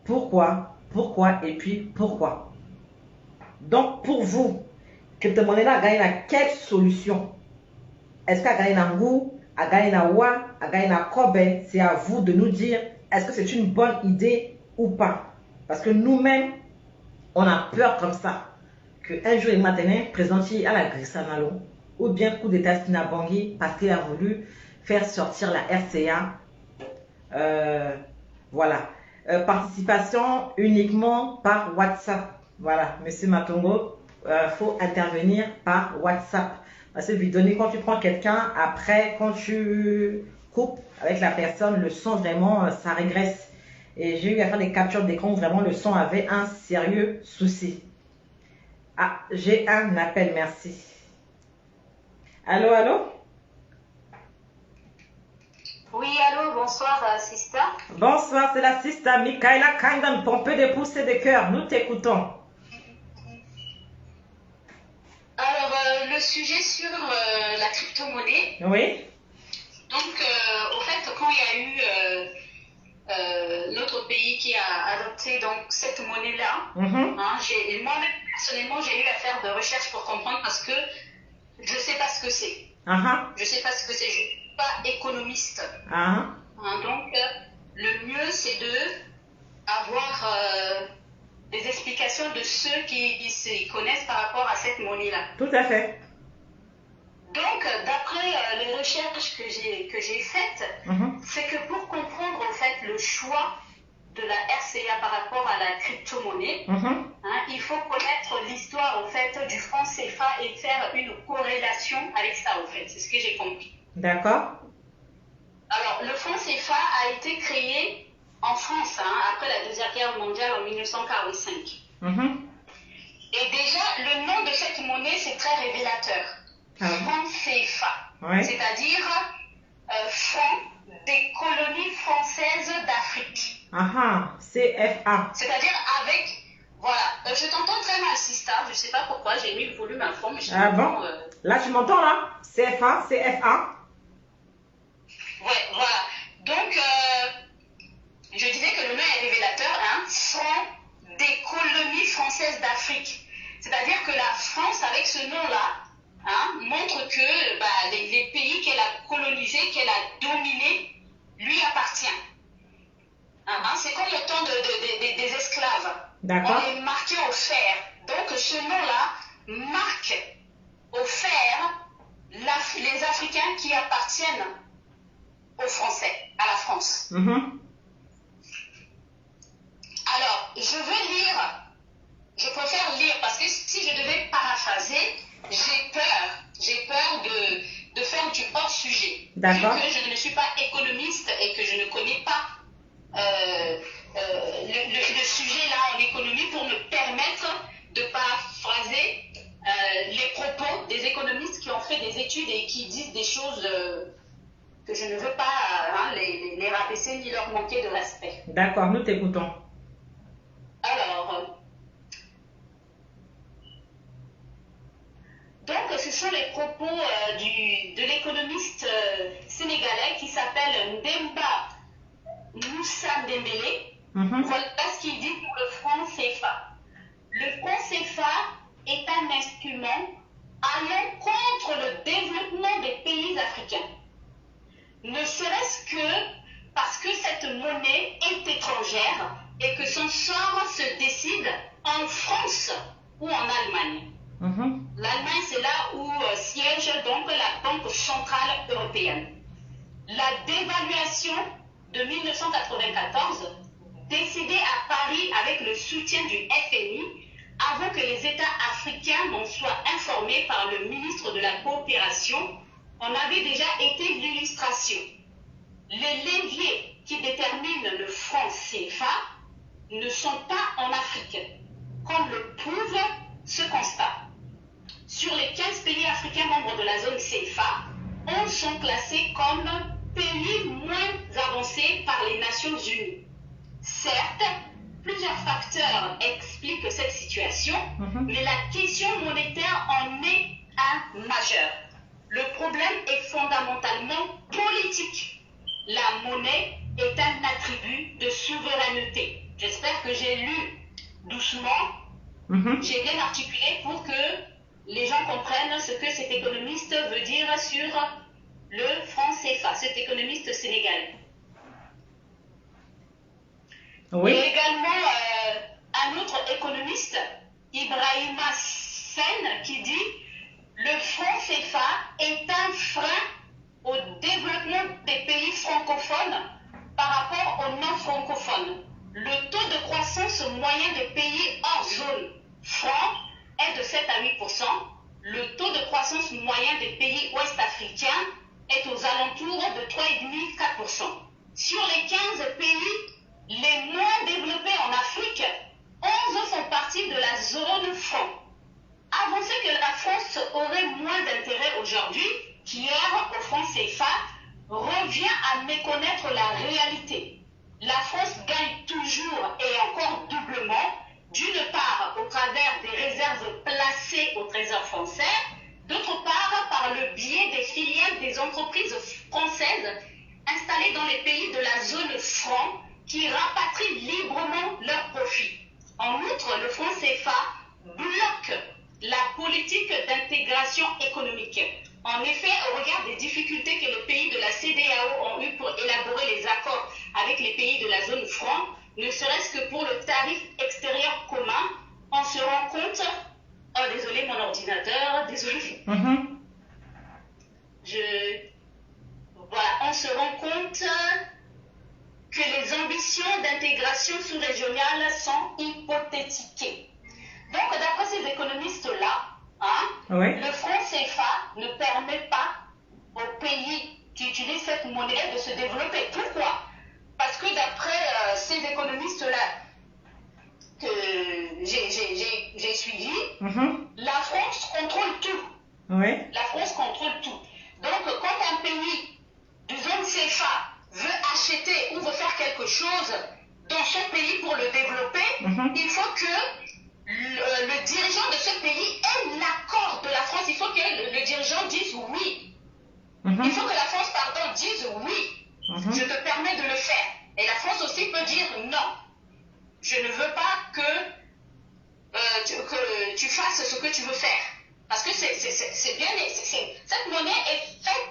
Pourquoi? Pourquoi? Et puis pourquoi? Donc, pour vous, crypto-monnaie a gagné quelle solution? Est-ce qu'elle a gagné un goût, a gagné un wa, a gagné un kobe? C'est à vous de nous dire, est-ce que c'est une bonne idée ou pas? Parce que nous-mêmes, on a peur comme ça. Qu'un jour, il m'a donné, présenté à la Grissanalo, ou bien coup d'état Bangui, parce qu'il a voulu faire sortir la RCA. Voilà. Participation uniquement par WhatsApp. Voilà, Monsieur Matongo, faut intervenir par WhatsApp. Parce que lui donner, quand tu prends quelqu'un, après, quand tu coupes avec la personne, le son vraiment, ça régresse. Et j'ai eu à faire des captures d'écran où vraiment le son avait un sérieux souci. Ah, j'ai un appel, merci. Allô, allô? Oui, allô, bonsoir, Sista. Bonsoir, c'est la Sista Michaela Kandan, pompée de pouces et de cœur. Nous t'écoutons. Alors, le sujet sur la crypto-monnaie. Oui. Donc, au fait, quand il y a eu notre pays qui a adopté donc, cette monnaie-là, moi-même, personnellement, j'ai eu à faire de recherche pour comprendre parce que je ne sais pas ce que c'est. Je ne sais pas ce que c'est. Je ne suis pas économiste. Donc, le mieux, c'est de avoir des explications de ceux qui se connaissent par rapport à cette monnaie-là. Tout à fait. Donc, d'après les recherches que j'ai faites, c'est que pour comprendre en fait le choix de la RCA par rapport à la crypto-monnaie, il faut connaître l'histoire en fait du franc CFA et faire une corrélation avec ça en fait. C'est ce que j'ai compris. D'accord. Alors, le franc CFA a été créé en France après la Deuxième Guerre mondiale en 1945. Et déjà, le nom de cette monnaie, c'est très révélateur. Franc CFA, c'est-à-dire Fonds des colonies françaises d'Afrique. CFA. C'est-à-dire avec, voilà, je t'entends très mal, Sista, je ne sais pas pourquoi, j'ai mis le volume à fond, mais je t'entends. Bon, là tu m'entends là? CFA, CFA. Ouais, voilà. Donc, je disais que le nom est révélateur, Fonds des colonies françaises d'Afrique. C'est-à-dire que la France, avec ce nom-là, montre que les pays qu'elle a colonisés, qu'elle a dominés, lui appartient. C'est comme le temps des esclaves. D'accord. On est marqué au fer. Donc ce nom-là marque au fer les Africains qui appartiennent aux Français, à la France. Alors, je préfère lire parce que si je devais paraphraser, j'ai peur de faire du hors-sujet. D'accord. Vu que je ne suis pas économiste et que je ne connais pas le sujet là en économie pour me permettre de paraphraser les propos des économistes qui ont fait des études et qui disent des choses que je ne veux pas les rabaisser ni leur manquer de respect. D'accord, nous t'écoutons. Alors, donc ce sont les propos de l'économiste sénégalais qui s'appelle Ndemba Moussa Dembélé. Voilà ce qu'il dit pour le franc CFA. Le franc CFA est un instrument allant contre le développement des pays africains. Ne serait-ce que parce que cette monnaie est étrangère et que son sort se décide en France ou en Allemagne. L'Allemagne, c'est là où siège donc la Banque centrale européenne. La dévaluation de 1994, décidée à Paris avec le soutien du FMI, avant que les États africains n'en soient informés par le ministre de la Coopération, en avait déjà été l'illustration. Les leviers qui déterminent le franc CFA ne sont pas en Afrique, comme le prouve ce constat. Sur les 15 pays africains membres de la zone CFA, 11 sont classés comme pays moins avancés par les Nations Unies. Certes, plusieurs facteurs expliquent cette situation, mais la question monétaire en est un majeur. Le problème est fondamentalement politique. La monnaie est un attribut de souveraineté. J'espère que j'ai lu doucement, j'ai bien articulé pour que les gens comprennent ce que cet économiste veut dire sur le franc CFA, cet économiste sénégalais. Oui. Et également un autre économiste, Ibrahima Sen, qui dit « Le franc CFA est un frein au développement des pays francophones par rapport aux non-francophones. Le taux de croissance moyen des pays hors zone franc est de 7 à 8%. Le taux de croissance moyen des pays ouest-africains est aux alentours de 3,5-4%. Sur les 15 pays les moins développés en Afrique, 11 font partie de la zone franc. Avancer que la France aurait moins d'intérêt aujourd'hui qu'hier au franc CFA revient à méconnaître la réalité. La France gagne toujours et encore doublement, d'une part au travers des réserves placées au Trésor français, d'autre part par le biais des filiales des entreprises françaises installées dans les pays de la zone franc qui rapatrient librement leurs profits. En outre, le franc CFA bloque la politique d'intégration économique. En effet, au regard des difficultés que les pays de la CEDEAO ont eues pour élaborer les accords avec les pays de la zone franc, ne serait-ce que pour le tarif extérieur commun, on se rend compte... Oh, désolé, mon ordinateur, désolé. Voilà, on se rend compte que les ambitions d'intégration sous-régionale sont hypothétiquées. Donc, d'après ces économistes-là, le franc CFA ne permet pas aux pays qui utilisent cette monnaie de se développer. Pourquoi? Parce que d'après ces économistes-là que j'ai suivis, la France contrôle tout. La France contrôle tout. Donc, quand un pays de zone CFA veut acheter ou veut faire quelque chose dans son pays pour le développer, il faut que le dirigeant de ce pays ait l'accord de la France. Il faut que le dirigeant dise oui. Il faut que la France, dise oui. Je te permets de le faire. Et la France aussi peut dire non. Je ne veux pas que tu fasses ce que tu veux faire. Parce que c'est bien. Cette monnaie est faite,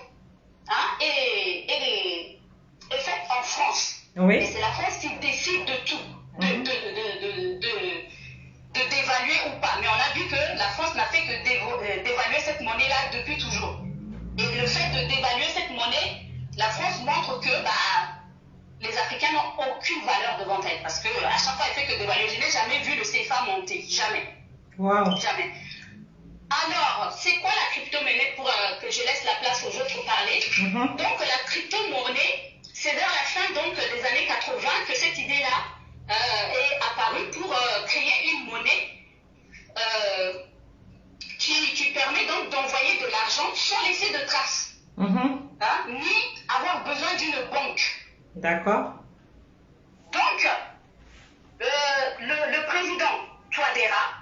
est faite en France. Et c'est la France qui décide de tout. De dévaluer ou pas. Mais on a vu que la France n'a fait que dévaluer cette monnaie-là depuis toujours. Et le fait de dévaluer cette monnaie, la France montre que les Africains n'ont aucune valeur devant elle. Parce qu'à chaque fois, elle fait que dévaluer. Je n'ai jamais vu le CFA monter. Jamais. Wow. Jamais. Alors, c'est quoi la crypto-monnaie pour que je laisse la place aux autres pour parler? Donc, la crypto-monnaie, c'est vers la fin donc, des années 80 que cette idée-là est apparue pour créer une monnaie qui permet donc d'envoyer de l'argent sans laisser de traces, ni avoir besoin d'une banque. D'accord. Donc, le président Touadéra,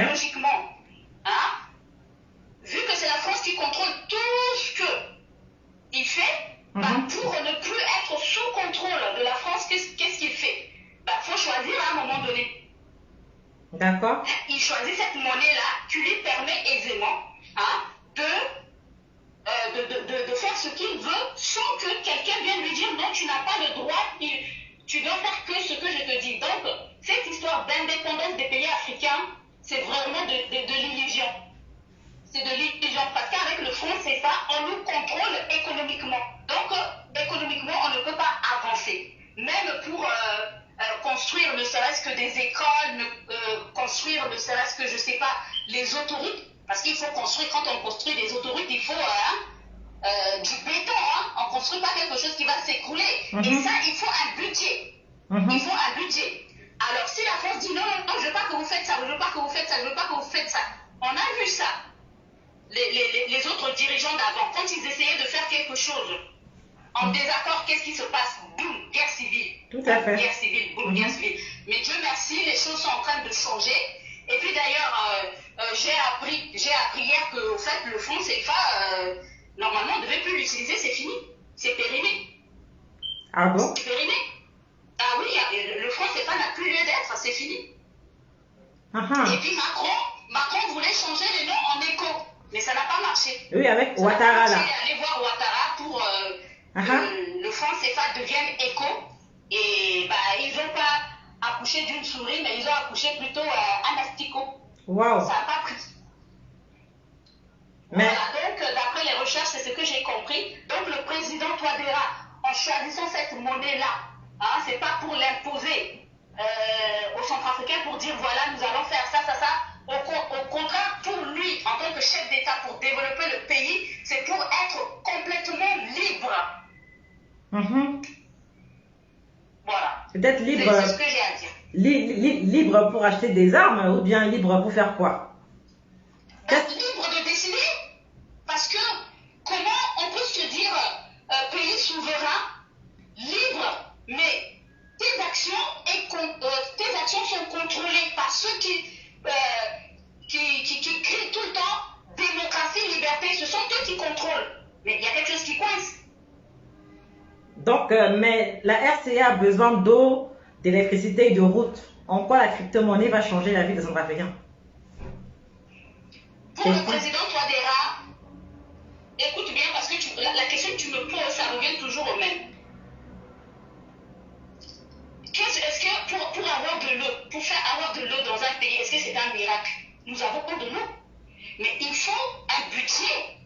logiquement, vu que c'est la France qui contrôle tout ce qu'il fait, pour ne plus être sous contrôle de la France, qu'est-ce qu'il fait? Faut choisir à un moment donné. D'accord. Il choisit cette monnaie-là qui lui permet aisément de faire ce qu'il veut sans que quelqu'un vienne lui dire non, tu n'as pas le droit, tu dois faire que ce que je te dis. Donc, cette histoire d'indépendance des pays africains, c'est vraiment de l'illusion. C'est de l'illusion parce qu'avec le franc CFA, on nous contrôle économiquement. Donc, économiquement, on ne peut pas avancer. Même pour construire ne serait-ce que des écoles, construire ne serait-ce que, je ne sais pas, les autoroutes. Parce qu'il faut construire, quand on construit des autoroutes, il faut du béton. On ne construit pas quelque chose qui va s'écrouler. Et ça, il faut un budget. Il faut un budget. Alors, si la France dit non, je ne veux pas que vous faites ça, je ne veux pas que vous faites ça, je ne veux pas que vous faites ça. On a vu ça. Les autres dirigeants d'avant, quand ils essayaient de faire quelque chose en désaccord, qu'est-ce qui se passe? Boum, guerre civile. Tout à fait. Guerre civile, boum, guerre civile. Mais Dieu merci, les choses sont en train de changer. Et puis d'ailleurs, j'ai appris hier que, au fait, le franc CFA, normalement, on ne devait plus l'utiliser, c'est fini. C'est périmé. Ah bon? C'est périmé. Ah oui, le franc CFA n'a plus lieu Et puis Macron voulait changer le nom en ECO, mais ça n'a pas marché. Oui, avec Ouattara là. Il est allé voir Ouattara pour que le franc CFA devienne ECO. Et bah, ils n'ont pas accouché d'une souris, mais ils ont accouché plutôt un asticot. Wow. Ça n'a pas pris. Mais... Voilà, donc d'après les recherches, c'est ce que j'ai compris. Donc le président Touadéra, en choisissant cette monnaie-là, hein, c'est pas pour l'imposer aux Centrafricains pour dire voilà, nous allons faire ça, ça, ça. Au contraire, pour lui, en tant que chef d'État, pour développer le pays, c'est pour être complètement libre. Voilà. Peut-être libre. C'est ce que j'ai à dire. Libre pour acheter des armes ou bien libre pour faire quoi? Libre de décider. Parce que comment on peut se dire pays souverain, libre, mais tes actions sont contrôlées par ceux qui crient tout le temps démocratie, liberté, ce sont eux qui contrôlent. Mais il y a quelque chose qui coince. Donc, mais la RCA a besoin d'eau, d'électricité et de routes. En quoi la crypto-monnaie va changer la vie des Centrafricains? Pour le président Touadéra, écoute bien parce que la question que tu me poses, ça revient toujours au même. Est-ce que pour avoir de l'eau, pour faire avoir de l'eau dans un pays, est-ce que c'est un miracle? Nous avons pas de l'eau. Mais il faut un budget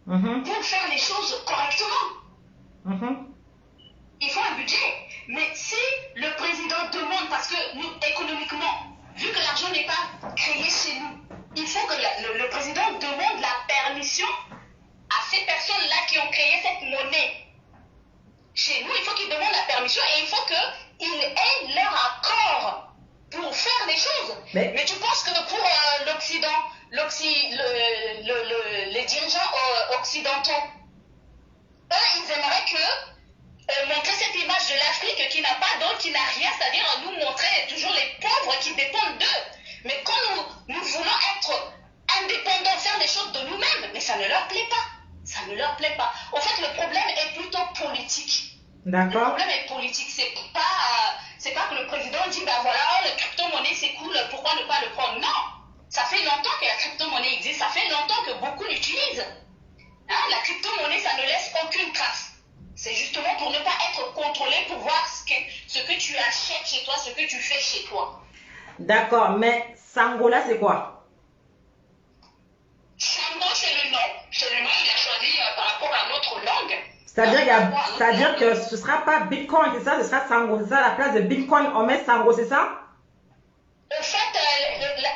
pour faire les choses correctement. Il faut un budget. Mais si le président demande, parce que nous, économiquement, vu que l'argent n'est pas créé chez nous, il faut que le président demande la permission à ces personnes-là qui ont créé cette monnaie. Chez nous, il faut qu'ils demandent la permission et il faut qu'ils aient leur accord pour faire les choses. Mais tu penses que pour l'Occident, les dirigeants occidentaux, eux, ils aimeraient que montrer cette image de l'Afrique qui n'a pas d'eau, qui n'a rien, c'est-à-dire nous montrer toujours les pauvres qui dépendent d'eux. Mais quand nous voulons être indépendants, faire les choses de nous-mêmes, mais ça ne leur plaît pas. Ça ne leur plaît pas. En fait, le problème est plutôt politique. D'accord. Le problème est politique. C'est pas que le président dit, ben voilà, le crypto-monnaie c'est cool, pourquoi ne pas le prendre? Non. Ça fait longtemps que la crypto-monnaie existe, ça fait longtemps que beaucoup l'utilisent. Hein? La crypto-monnaie, ça ne laisse aucune trace. C'est justement pour ne pas être contrôlé, pour voir ce que tu achètes chez toi, ce que tu fais chez toi. D'accord, mais Sangola, c'est quoi? Sango, c'est le nom. C'est le nom qu'il a choisi par rapport à notre langue. C'est-à-dire que ce ne sera pas Bitcoin, c'est ça? Ce sera Sango. C'est ça, à la place de Bitcoin, on met Sango, c'est ça? En fait,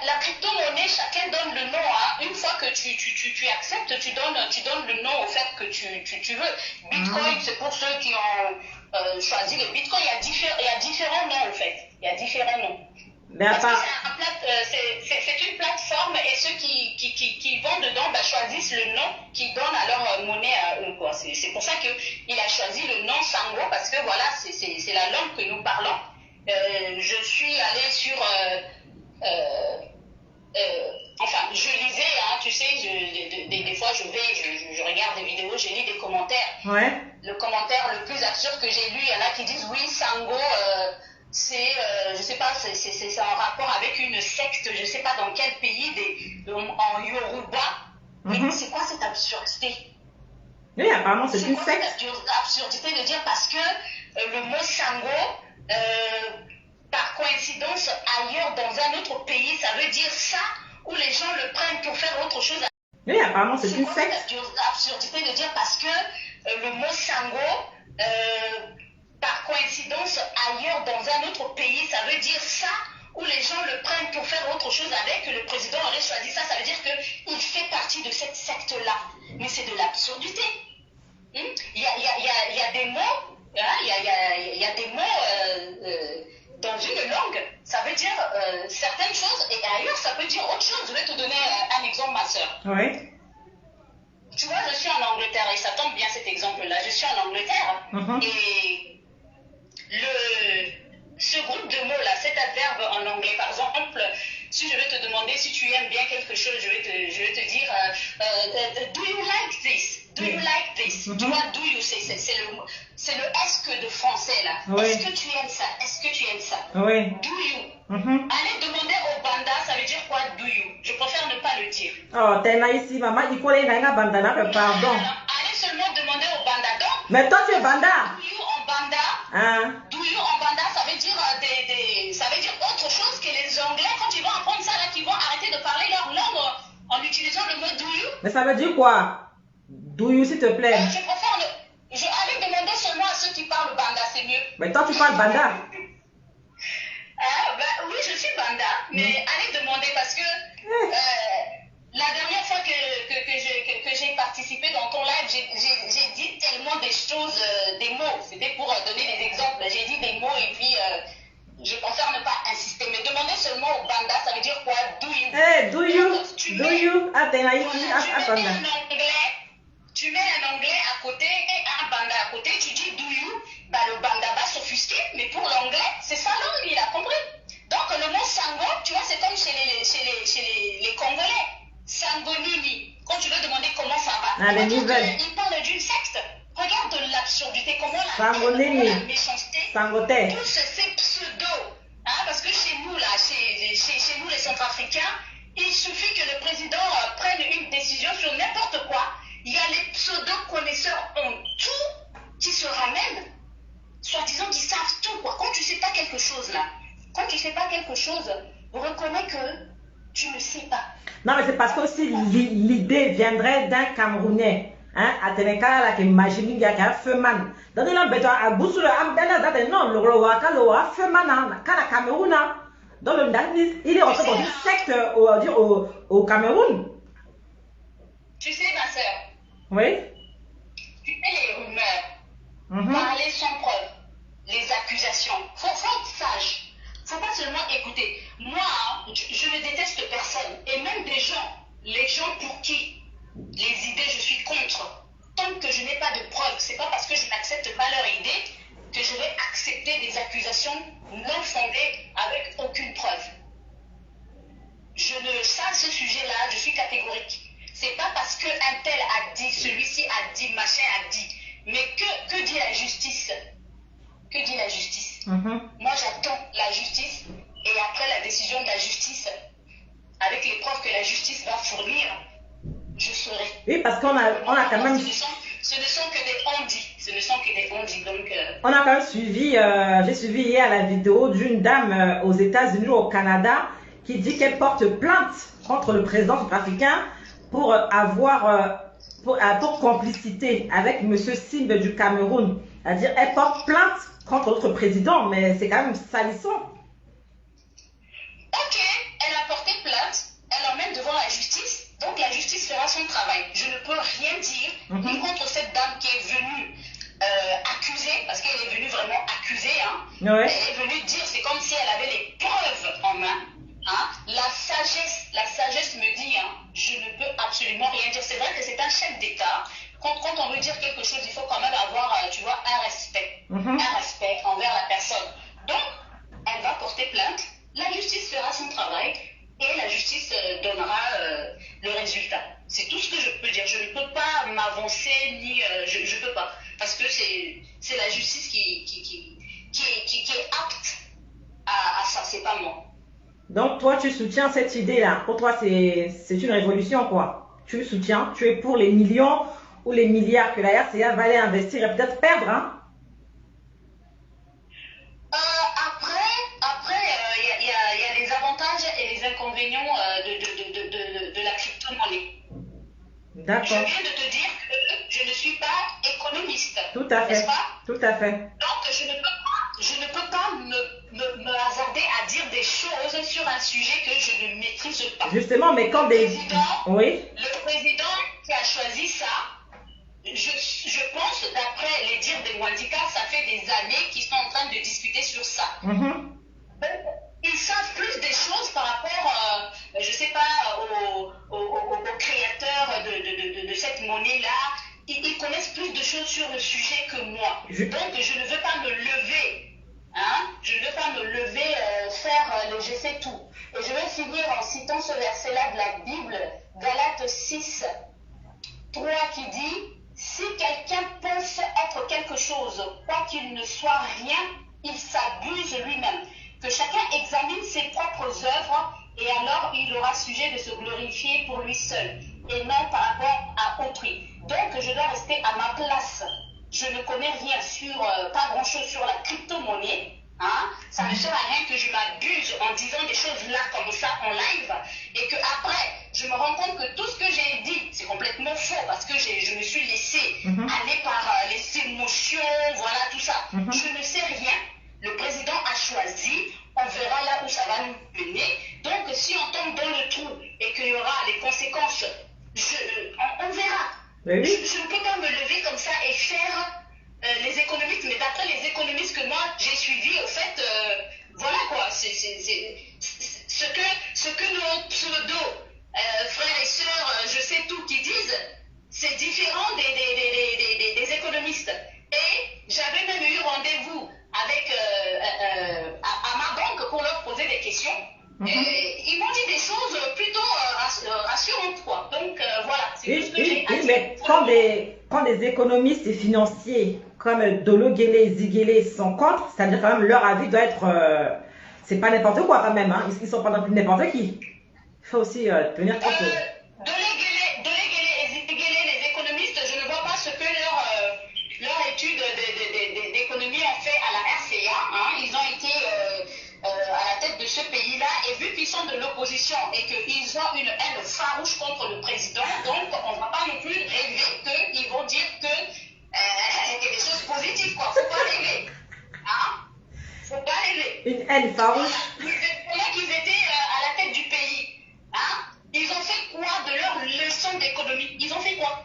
la crypto-monnaie, chacun donne le nom. Hein. Une fois que tu acceptes, tu donnes le nom au fait que tu veux. Bitcoin, c'est pour ceux qui ont choisi le Bitcoin. Il y a différents noms, en fait. Il y a différents noms. Parce que c'est une plateforme et ceux qui vont dedans choisissent le nom qu'ils donnent à leur monnaie à eux. C'est pour ça qu'il a choisi le nom Sango, parce que voilà, c'est la langue que nous parlons. Je suis allée sur... enfin, je lisais, hein, tu sais, des fois je regarde des vidéos, je lis des commentaires. Ouais. Le commentaire le plus absurde que j'ai lu, il y en a qui disent oui, Sango, c'est, je sais pas, c'est en rapport avec une secte, je sais pas dans quel pays, en Yoruba. Mais c'est quoi cette absurdité? Oui, apparemment c'est une secte. C'est quoi cette absurdité de dire parce que le mot Sango, par coïncidence, ailleurs dans un autre pays, ça veut dire ça, où les gens le prennent pour faire autre chose. Oui, apparemment c'est une secte. C'est quoi cette absurdité de dire parce que le mot Sango, par coïncidence, ailleurs dans un autre pays, ça veut dire ça, où les gens le prennent pour faire autre chose avec, que le président aurait choisi ça, ça veut dire qu'il fait partie de cette secte-là. Mais c'est de l'absurdité. Il y a des mots, il y a des mots dans une langue, ça veut dire certaines choses, et ailleurs, ça peut dire autre chose. Je vais te donner un exemple, ma soeur. Oui. Tu vois, je suis en Angleterre, et ça tombe bien cet exemple-là. Je suis en Angleterre, et ce groupe de mots-là, cet adverbe en anglais, par exemple, si je vais te demander si tu aimes bien quelque chose, je vais te dire do you like this? Do you like this? Tu vois, do you, c'est le est-ce que de français là. Oui. Est-ce que tu aimes ça? Est-ce que tu aimes ça? Oui. Do you? Allez demander au Banda, ça veut Oh, t'es là ici, maman. Il faut aller dans bandana, pardon. Allez seulement demander au banda. Donc, mais toi, tu es banda. Douyou en banda. Hein? Douyou en banda, ça veut dire ça veut dire autre chose que les Anglais, quand ils vont apprendre ça, là, qu'ils vont arrêter de parler leur langue en utilisant le mot Douyou. Mais ça veut dire quoi? Douyou, s'il te plaît. Je préfère je allais demander seulement à ceux qui parlent banda, c'est mieux. Mais toi, tu parles banda. Oui, je suis banda, mais allez demander parce que la dernière fois que j'ai participé dans ton live, j'ai dit tellement des choses, des mots. C'était pour donner des exemples. J'ai dit des mots et puis je préfère ne pas insister. Mais demander seulement au banda, ça veut dire quoi? Do you? Hey, do you? Tu mets un anglais à côté et un banda à côté, tu dis do you, bah, le banda va s'offusquer, mais pour l'anglais, c'est sa langue, il a compris. Donc le mot sango, tu vois, c'est comme chez les Congolais. Sangonini, quand tu veux demander comment ça va, il parle d'une secte. Regarde l'absurdité, comment la méchanceté, tous ces pseudos. Hein, parce que chez nous, là, chez nous les Centrafricains, il suffit que le président prenne une décision sur n'importe quoi. Il y a les pseudo-connaisseurs en tout qui se ramènent, soi-disant qu'ils savent tout, quoi. Quand tu ne sais pas quelque chose, là, reconnais que tu ne sais pas. Non, mais c'est parce que aussi l'idée viendrait d'un Camerounais. Hein, à Ténéka, là, qui imagine qu'il y a un feu man. Dans les langues, à Boussou, non, le roi, le feu man, quand la Cameroun, dans le il est rentré dans une secte au Cameroun. Tu sais, ma soeur. Oui. Tu sais les rumeurs, parler sans preuve, les accusations. Faut être sage. Faut pas seulement écouter. Moi, je ne déteste personne. Et même les gens pour qui les idées je suis contre. Tant que je n'ai pas de preuves, c'est pas parce que je n'accepte pas leur idée que je vais accepter des accusations non fondées avec aucune preuve. Ça, ce sujet-là, je suis catégorique. C'est pas parce qu'un tel a dit, celui-ci a dit, machin a dit. Mais que dit la justice? Que dit la justice? Moi, j'attends la justice et après la décision de la justice, avec les preuves que la justice va fournir, je saurai. Oui, parce qu'on a quand même... Ce ne sont que des on-dit. Donc, on a quand même suivi, j'ai suivi hier la vidéo d'une dame aux États-Unis ou au Canada qui dit qu'elle porte plainte contre le président centrafricain pour pour complicité avec M. Simbe du Cameroun. C'est-à-dire, elle porte plainte contre notre président, mais c'est quand même salissant. Ok, elle a porté plainte, elle l'emmène devant la justice, donc la justice fera son travail. Je ne peux rien dire, ni contre cette dame qui est venue accusée, parce qu'elle est venue vraiment accuser, hein. Ouais. Elle est venue dire, c'est comme si elle avait les preuves en main. Hein. La sagesse me dit, hein, je ne peux absolument rien dire. C'est vrai que c'est un chef d'État. Quand on veut dire quelque chose, il faut quand même avoir, tu vois, un respect envers la personne. Donc, elle va porter plainte, la justice fera son travail et la justice donnera le résultat. C'est tout ce que je peux dire. Je ne peux pas m'avancer, ni je ne peux pas. Parce que c'est la justice qui est apte à ça, c'est pas moi. Donc, toi, tu soutiens cette idée-là. Pour toi, c'est une révolution, quoi. Tu soutiens, tu es pour les millions ou les milliards que la RCA va aller investir et peut-être perdre, hein? Après, il y a les avantages et les inconvénients de la crypto-monnaie. D'accord. Je viens de te dire que je ne suis pas économiste. Tout à fait. N'est-ce pas? Tout à fait. Donc, je ne peux pas me hasarder à dire des choses sur un sujet que je ne maîtrise pas. Justement, mais quand des... Oui. Le président qui a choisi ça, je pense, d'après les dires des Wandika, ça fait des années qu'ils sont en train de discuter sur ça. Ils savent plus des choses par rapport, je ne sais pas, aux créateurs de cette monnaie-là. Ils connaissent plus de choses sur le sujet que moi. Donc, je ne veux pas me lever. Hein? Je ne veux pas me lever, faire le je sais tout. Et je vais finir en citant ce verset-là de la Bible, Galates 6, 3, qui dit « Si quelqu'un pense être quelque chose, quoiqu'il ne soit rien, il s'abuse lui-même. Que chacun examine ses propres œuvres et alors il aura sujet de se glorifier pour lui seul et non par rapport à autrui. Donc je dois rester à ma place. Je ne connais rien sur, pas grand-chose sur la crypto-monnaie. Hein? Ça ne sert à rien que je m'abuse en disant des choses là comme ça en live et que après je me rends compte que tout ce que j'ai dit c'est complètement faux parce que je me suis laissé aller par les émotions, voilà tout ça. Je ne sais rien. Le président a choisi, on verra là où ça va nous mener. Donc si on tombe dans le trou et qu'il y aura les conséquences, on verra. Oui. Je ne peux pas me lever comme ça et faire les économistes, mais d'après les économistes que moi j'ai suivis, au fait, voilà quoi, c'est ce que nos pseudo frères et sœurs, je sais tout, qui disent, c'est différent des économistes. Et j'avais même eu rendez-vous avec à ma banque pour leur poser des questions. Ils m'ont dit des choses plutôt rassurantes, quoi. Donc voilà, c'est tout ce que j'ai à dire. Mais quand des économistes et financiers comme Dolo Guélé, Ziguélé sont contre, c'est-à-dire quand même leur avis doit être... c'est pas n'importe quoi quand même, hein. Ils sont pas non plus n'importe qui. Il faut aussi tenir compte. Dolo Guélé et Ziguélé, les économistes, je ne vois pas ce que leur étude d'économie ont fait à la RCA. Hein. Ils ont été à la tête de ce pays-là et vu qu'ils sont de l'opposition et qu'ils ont une haine farouche contre le président, donc on ne va pas non plus rêver qu'ils vont dire que des choses positives, quoi. Faut pas rêver. Hein? Faut pas rêver. Une haine farouche. Pendant qu'ils étaient à la tête du pays, hein? Ils ont fait quoi de leur leçon d'économie? Ils ont fait quoi?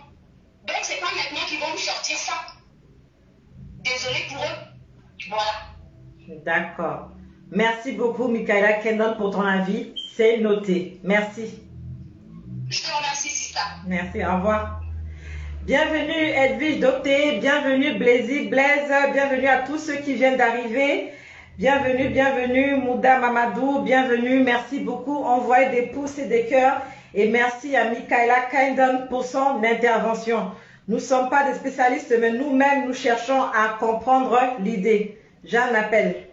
Donc c'est pas maintenant qu'ils vont nous sortir ça. Désolé pour eux. Voilà. D'accord. Merci beaucoup, Michaela Kendon, pour ton avis. C'est noté. Merci. Je te remercie, Sista. Merci, au revoir. Bienvenue, Edwige Doté. Bienvenue, Blaise. Bienvenue à tous ceux qui viennent d'arriver. Bienvenue, Mouda Mamadou. Bienvenue, merci beaucoup. Envoyez des pouces et des cœurs. Et merci à Michaela Kendon pour son intervention. Nous ne sommes pas des spécialistes, mais nous-mêmes, nous cherchons à comprendre l'idée. J'en appelle.